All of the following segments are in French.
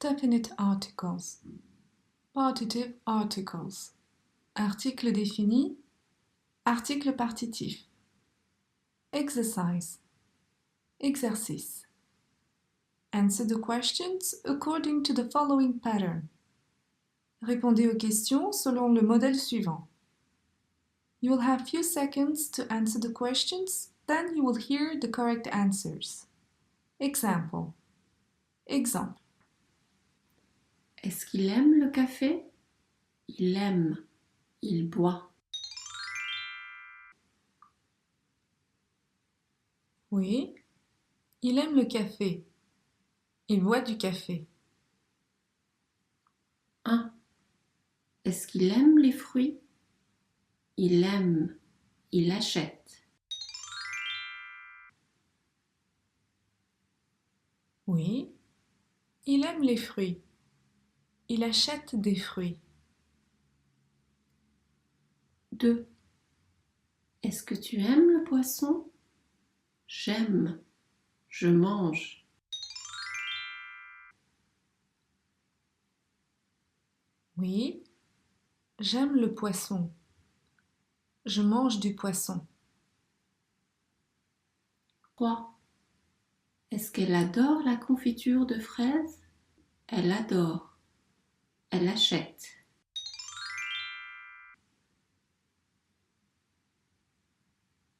Definite articles. Partitive articles. Article défini. Article partitif. Exercise. Exercice. Answer the questions according to the following pattern. Répondez aux questions selon le modèle suivant. You will have few seconds to answer the questions, then you will hear the correct answers. Example. Exemple. Est-ce qu'il aime le café? Il aime, il boit. Oui, il aime le café. Il boit du café. 1. Est-ce qu'il aime les fruits? Il aime, il achète. Oui, il aime les fruits. Il achète des fruits. 2. Est-ce que tu aimes le poisson? J'aime, je mange. Oui, j'aime le poisson. Je mange du poisson. 3. Est-ce qu'elle adore la confiture de fraises? Elle adore, elle achète.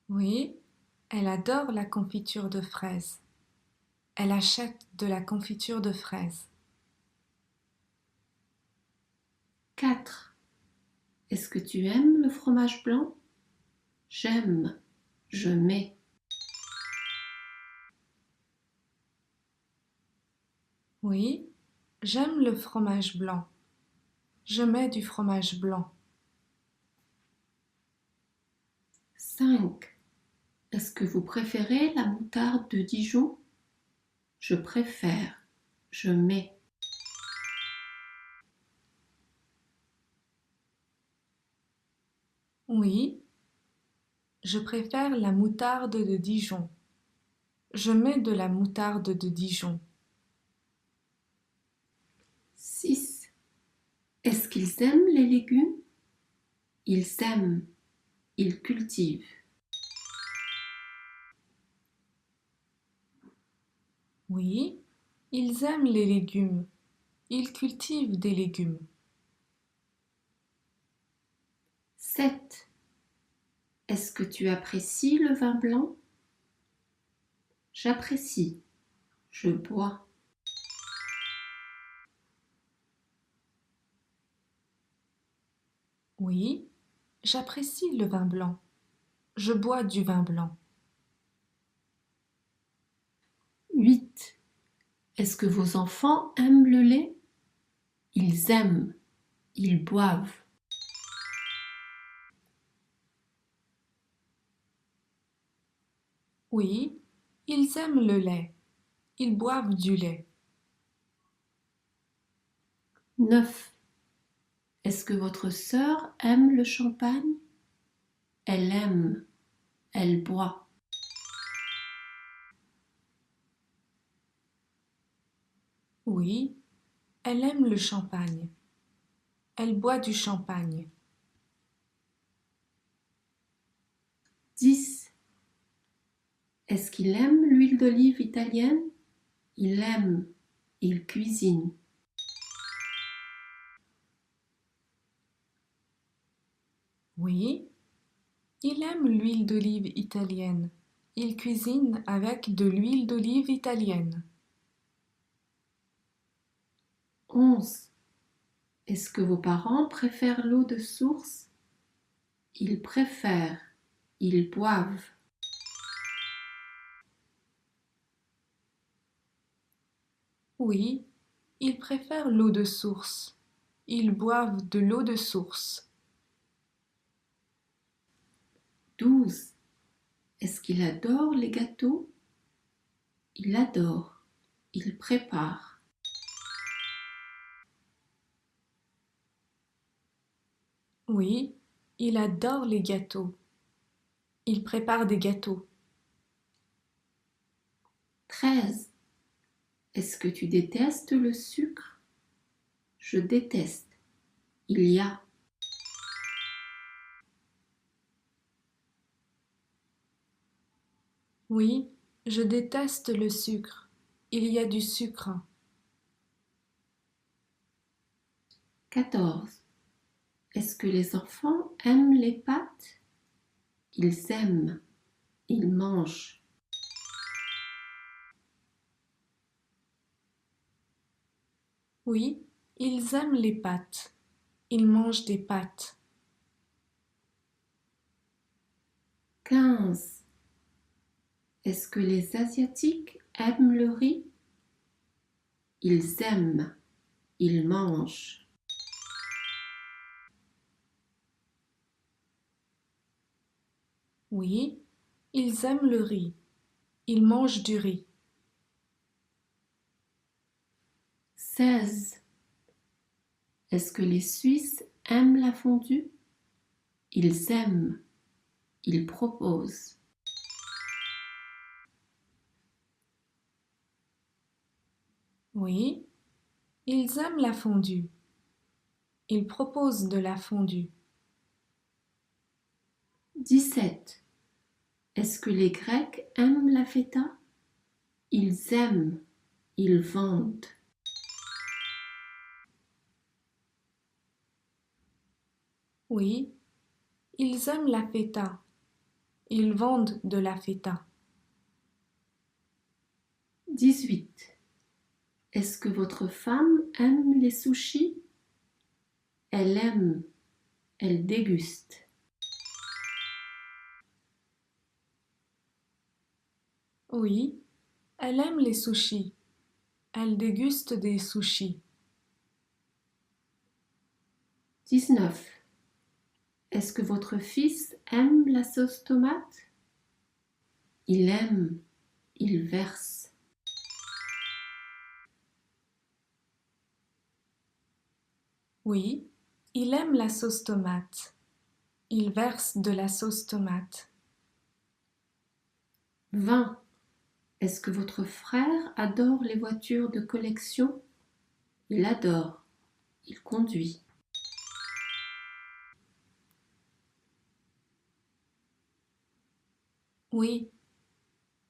Oui, elle adore la confiture de fraises. Elle achète de la confiture de fraises. 4. Est-ce que tu aimes le fromage blanc? J'aime, je mets. Oui, j'aime le fromage blanc. Je mets du fromage blanc. 5. Est-ce que vous préférez la moutarde de Dijon? Je préfère, je mets. Oui, je préfère la moutarde de Dijon. Je mets de la moutarde de Dijon. 6. Est-ce qu'ils aiment les légumes? Ils aiment, ils cultivent. Oui, ils aiment les légumes. Ils cultivent des légumes. 7. Est-ce que tu apprécies le vin blanc? J'apprécie, je bois. Oui, j'apprécie le vin blanc. Je bois du vin blanc. 8. Est-ce que vos enfants aiment le lait? Ils aiment, ils boivent. Oui, ils aiment le lait. Ils boivent du lait. 9. Est-ce que votre sœur aime le champagne? Elle aime, elle boit. Oui, elle aime le champagne. Elle boit du champagne. 10. Est-ce qu'il aime l'huile d'olive italienne? Il aime, il cuisine. Oui, il aime l'huile d'olive italienne. Il cuisine avec de l'huile d'olive italienne. 11. Est-ce que vos parents préfèrent l'eau de source? Ils préfèrent, ils boivent. Oui, ils préfèrent l'eau de source. Ils boivent de l'eau de source. 12. Est-ce qu'il adore les gâteaux? Il adore, il prépare. Oui, il adore les gâteaux. Il prépare des gâteaux. 13. Est-ce que tu détestes le sucre? Je déteste. Il y a. Oui, je déteste le sucre. Il y a du sucre. 14. Est-ce que les enfants aiment les pâtes? Ils aiment. Ils mangent. Oui, ils aiment les pâtes. Ils mangent des pâtes. 15. Est-ce que les Asiatiques aiment le riz? Ils aiment. Ils mangent. Oui, ils aiment le riz. Ils mangent du riz. 16. Est-ce que les Suisses aiment la fondue? Ils aiment. Ils proposent. Oui, ils aiment la fondue. Ils proposent de la fondue. 17. Est-ce que les Grecs aiment la feta? Ils aiment. Ils vendent. Oui, ils aiment la feta. Ils vendent de la feta. 18. Est-ce que votre femme aime les sushis? Elle aime. Elle déguste. Oui, elle aime les sushis. Elle déguste des sushis. 19. Est-ce que votre fils aime la sauce tomate? Il aime. Il verse. Oui, il aime la sauce tomate. Il verse de la sauce tomate. 20. Est-ce que votre frère adore les voitures de collection? Il adore. Il conduit. Oui,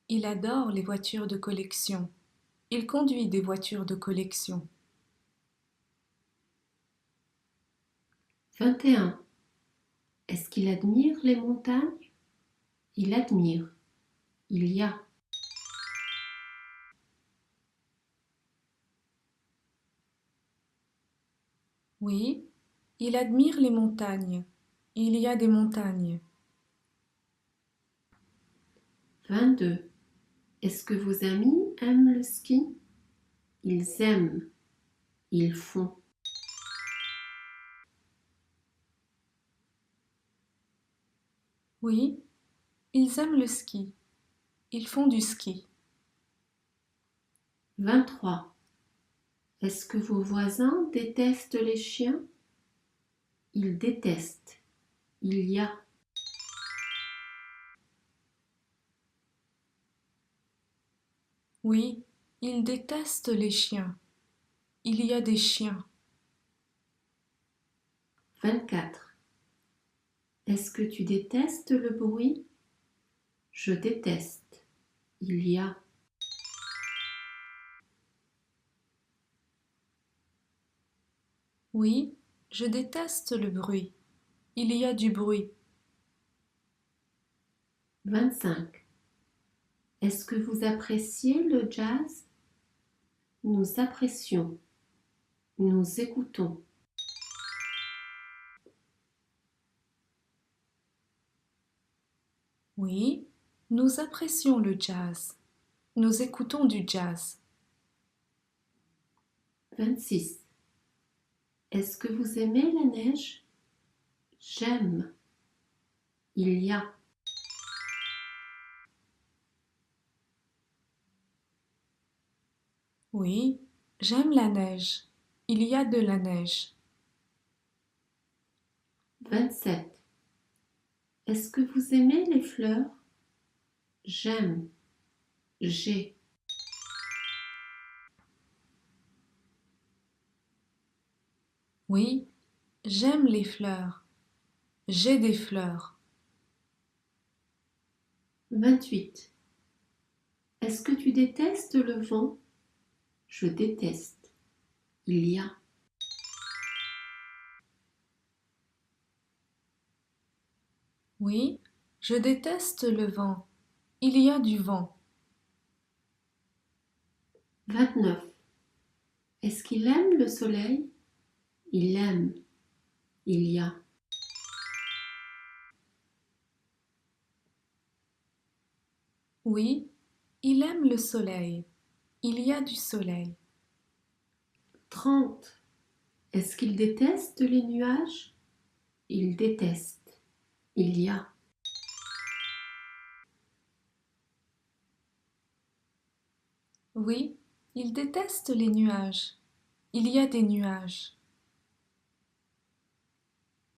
il adore les voitures de collection. Il conduit des voitures de collection. 21. Est-ce qu'il admire les montagnes? Il admire. Il y a. Oui, il admire les montagnes. Il y a des montagnes. 22. Est-ce que vos amis aiment le ski? Ils aiment. Ils font. Oui, ils aiment le ski. Ils font du ski. 23. Est-ce que vos voisins détestent les chiens? Ils détestent. Il y a. Oui, ils détestent les chiens. Il y a des chiens. 24. Est-ce que tu détestes le bruit? Je déteste. Il y a. Oui, je déteste le bruit. Il y a du bruit. 25. Est-ce que vous appréciez le jazz? Nous apprécions. Nous écoutons. Oui, nous apprécions le jazz. Nous écoutons du jazz. 26. Est-ce que vous aimez la neige? J'aime. Il y a. Oui, j'aime la neige. Il y a de la neige. 27. Est-ce que vous aimez les fleurs? J'aime. J'ai. Oui, j'aime les fleurs. J'ai des fleurs. 28. Est-ce que tu détestes le vent? Je déteste. Il y a. Oui, je déteste le vent. Il y a du vent. 29. Est-ce qu'il aime le soleil? Il aime. Il y a. Oui, il aime le soleil. Il y a du soleil. 30. Est-ce qu'il déteste les nuages? Il déteste. Il y a. Oui, il déteste les nuages. Il y a des nuages.